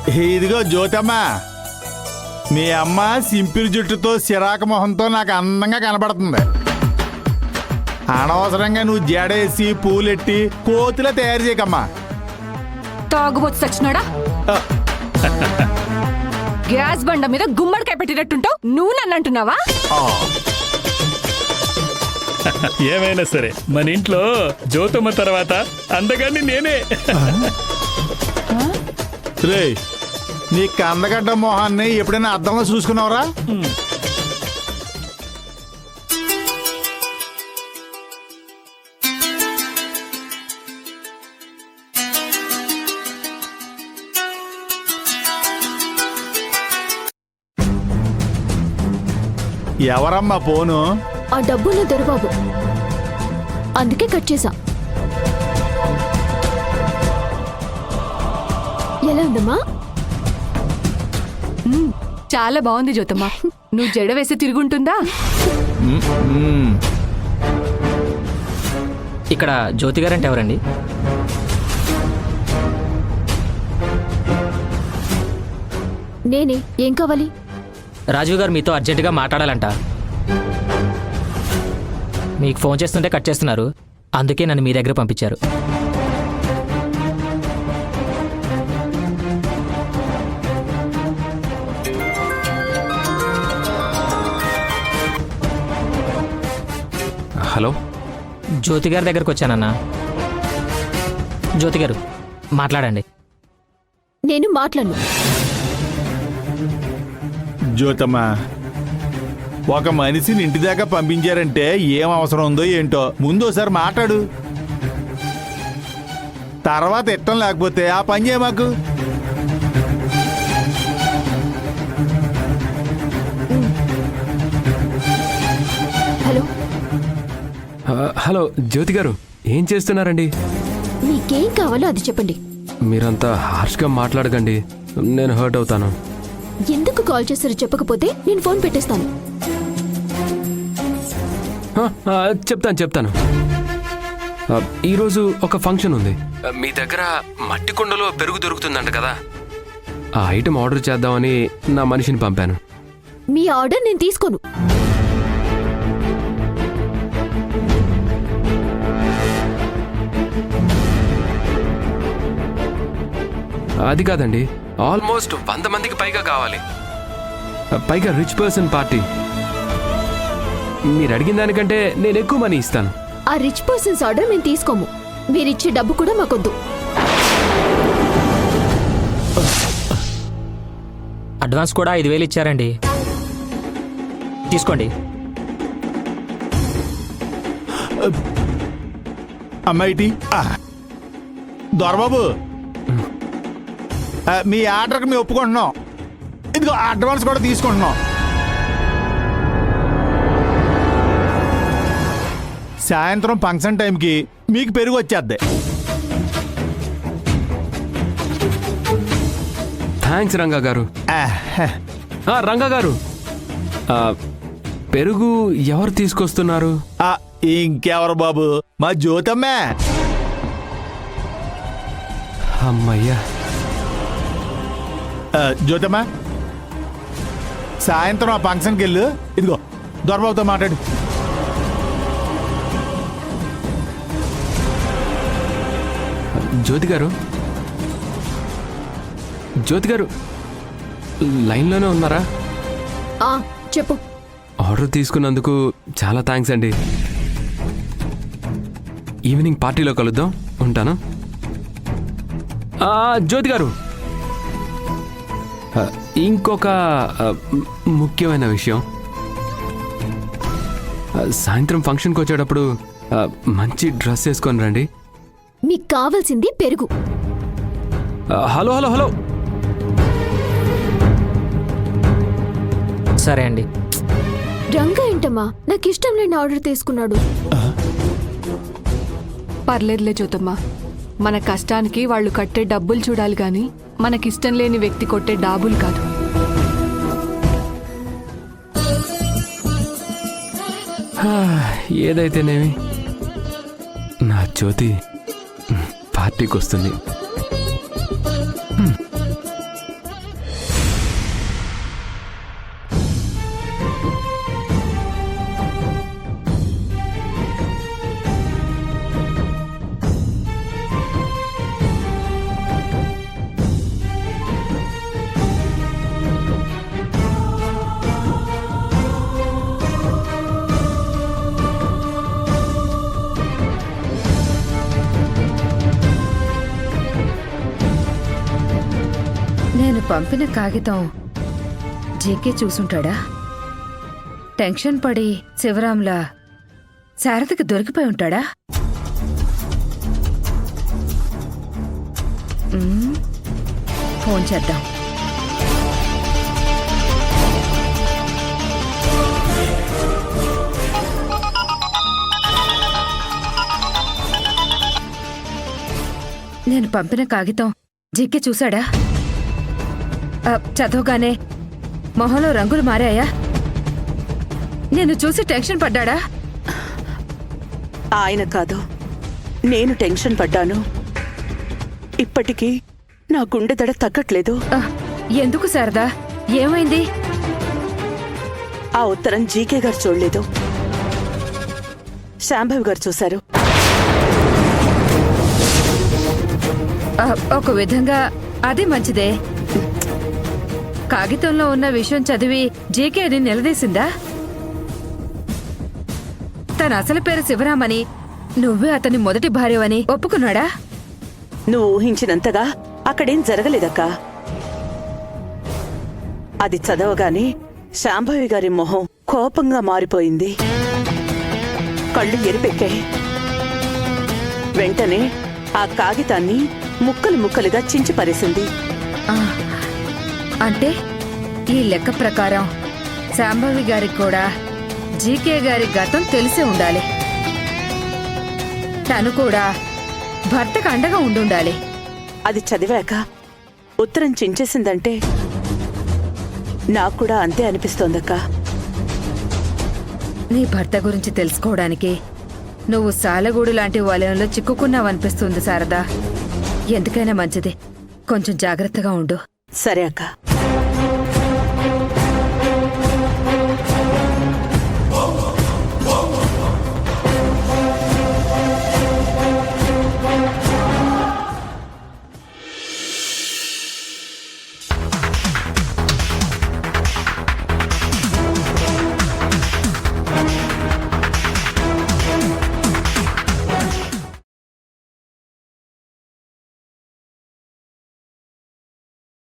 ఇదిగో జ్యోతమ్మా, మీ అమ్మ సింపిల్ జుట్టుతో సిరాక మొహంతో నాకు అందంగా కనబడుతుంది. అనవసరంగా నువ్వు జడేసి పూలెట్టి కోతిలా తయారు చేయకమ్మా. తాగుబోతు సచ్చినాడా, గ్యాస్ బండ మీద గుమ్మడికాయ పెట్టినట్టుంటావు. నువ్వు నన్ను అంటున్నావా? ఏమైనా సరే మన ఇంట్లో జ్యోతమ్మ తర్వాత అందగాన్ని నేనే. రే, నీ కందగడ్డ మొహాన్ని ఎప్పుడైనా అద్దంలో చూసుకున్నావురా? ఎవరమ్మా ఫోను? ఆ డబ్బున్న దొరబాబు, అందుకే కట్ చేశా. ఎలా ఉందమ్మా? చాలా బాగుంది జ్యోతమ్మ. నువ్వు జడ వేసి తిరుగుంటుందా? ఇక్కడ జ్యోతి గారు అంటే ఎవరండి? నేనే. ఏం కావాలి? రాజీవ్ గారు మీతో అర్జెంటుగా మాట్లాడాలంట. మీకు ఫోన్ చేస్తుంటే కట్ చేస్తున్నారు, అందుకే నన్ను మీ దగ్గర పంపించారు. హలో, జ్యోతి గారి దగ్గరకు వచ్చానన్నా. జ్యోతి గారు మాట్లాడండి. నేను మాట్లాడను. జ్యోతమ్మా, ఒక మనిషిని ఇంటి దాకా పంపించారంటే ఏం అవసరం ఉందో ఏంటో ముందు ఒకసారి మాట్లాడు. తర్వాత ఇష్టం లేకపోతే ఆ పని చేయ మాకు. హలో హలో జ్యోతి గారు, ఏం చేస్తున్నారండి? మీకేం కావాలో అది చెప్పండి. మీరంతా హార్ష్గా మాట్లాడకండి, నేను హర్ట్ అవుతాను. ఎందుకు కాల్ చేస్తారో చెప్పకపోతే నేను ఫోన్ పెట్టేస్తాను. చెప్తాను. ఈరోజు ఒక ఫంక్షన్ ఉంది. మీ దగ్గర మట్టి కుండలో పెరుగు దొరుకుతుందంట కదా, ఆ ఐటెం ఆర్డర్ చేద్దామని నా మనిషిని పంపాను. మీ ఆర్డర్ నేను తీసుకోను. అది కాదండి, ఆల్మోస్ట్ 100 మందికి పైగా కావాలి, పైగా రిచ్ పర్సన్ పార్టీ. మీరు అడిగిన దానికంటే నేను ఎక్కువ మనీ ఇస్తాను. ఆ రిచ్ పర్సన్స్ ఆర్డర్ మేము తీసుకోము. మీరిచ్చే డబ్బు కూడా మాకొద్దు. అడ్వాన్స్ కూడా 5,000 ఇచ్చారండి, తీసుకోండి. అమ్మాయిటి దొరబాబు, మీ ఆర్డర్కి మేము ఒప్పుకుంటున్నాం. ఇదిగో అడ్వాన్స్ కూడా తీసుకుంటున్నాం. సాయంత్రం ఫంక్షన్ టైంకి మీకు పెరుగు వచ్చేద్ది. థ్యాంక్స్ రంగా గారు. రంగా గారు, పెరుగు ఎవరు తీసుకొస్తున్నారు? ఇంకెవరు బాబు, మా జ్యోతమ్మే. అమ్మయ్యా. జ్యోతమ్మా, సాయంత్రం ఆ ఫంక్షన్కి వెళ్ళు. ఇదిగో దొరబాబుతో మాట్లాడు. జ్యోతి గారు లైన్లోనే ఉన్నారా? చెప్పు. ఆర్డర్ తీసుకున్నందుకు చాలా థ్యాంక్స్ అండి. ఈవినింగ్ పార్టీలో కలుద్దాం. ఉంటాను. జ్యోతి గారు, ఇంకొక ముఖ్యమైన విషయం. సాయంత్రం ఫంక్షన్కి వచ్చేటప్పుడు మంచి డ్రెస్ వేసుకొని రండి. మీకు కావాల్సింది పెరుగు. హలో హలో హలో, సరే అండి. రంగా ఏంటమ్మా, నాకు ఇష్టం లేని ఆర్డర్ తీసుకున్నాడు. పర్లేదులే జ్యోతమ్మ, మన కష్టానికి వాళ్ళు కట్టే డబ్బులు చూడాలి గాని మనకిష్టం లేని వ్యక్తి కొట్టే డాబులు కాదు. ఏదైతేనేమి నా జ్యోతి పార్టీకి వస్తుంది. పంపిన కాగితం జేకే చూసుంటాడా? టెన్షన్ పడి శివరాంలా శారదకి దొరికిపోయి ఉంటాడా? ఫోన్ చేద్దాం. నేను పంపిన కాగితం జీకే చూశాడా? చదవగానే మొహంలో రంగులు మారాయా? నేను చూసి టెన్షన్ పడ్డాడా? ఆయన కాదు, నేను టెన్షన్ పడ్డాను. ఇప్పటికీ నా గుండె దడ తగ్గట్లేదు. ఎందుకు శారదా? ఏమైంది? ఆ ఉత్తరం జీకే గారు చూడలేదు, శాంభవి గారు చూశారు. ఒక విధంగా అది మంచిదే. కాగితంలో ఉన్న విషయం చదివి జీకేని నిలదీసిందా? తన అసలు పేరు శివరామని, నువ్వే అతని మొదటి భార్యవని ఒప్పుకున్నాడా? నువ్వు ఊహించినంతగా అక్కడేం జరగలేదక్కా. అది చదవగానే శాంభవి గారి మొహం కోపంగా మారిపోయింది. కళ్ళు ఎరిపెక్కాయి. వెంటనే ఆ కాగితాన్ని ముక్కలు ముక్కలుగా చించి పరేసింది. అంటే ఈ లెక్క ప్రకారం శాంభవి గారికి కూడా జీకే గారి గతం తెలిసే ఉండాలి. తను కూడా భర్తకు అండగా ఉండుండాలి. అది చదివాక ఉత్తరం చించేసిందంటే నాకు కూడా అంతే అనిపిస్తోందక్కా. నీ భర్త గురించి తెలుసుకోవడానికి నువ్వు సాలెగూడు లాంటి వలయంలో చిక్కుకున్నావనిపిస్తుంది శారదా. ఎందుకైనా మంచిది, కొంచెం జాగ్రత్తగా ఉండు. సరే అక్క.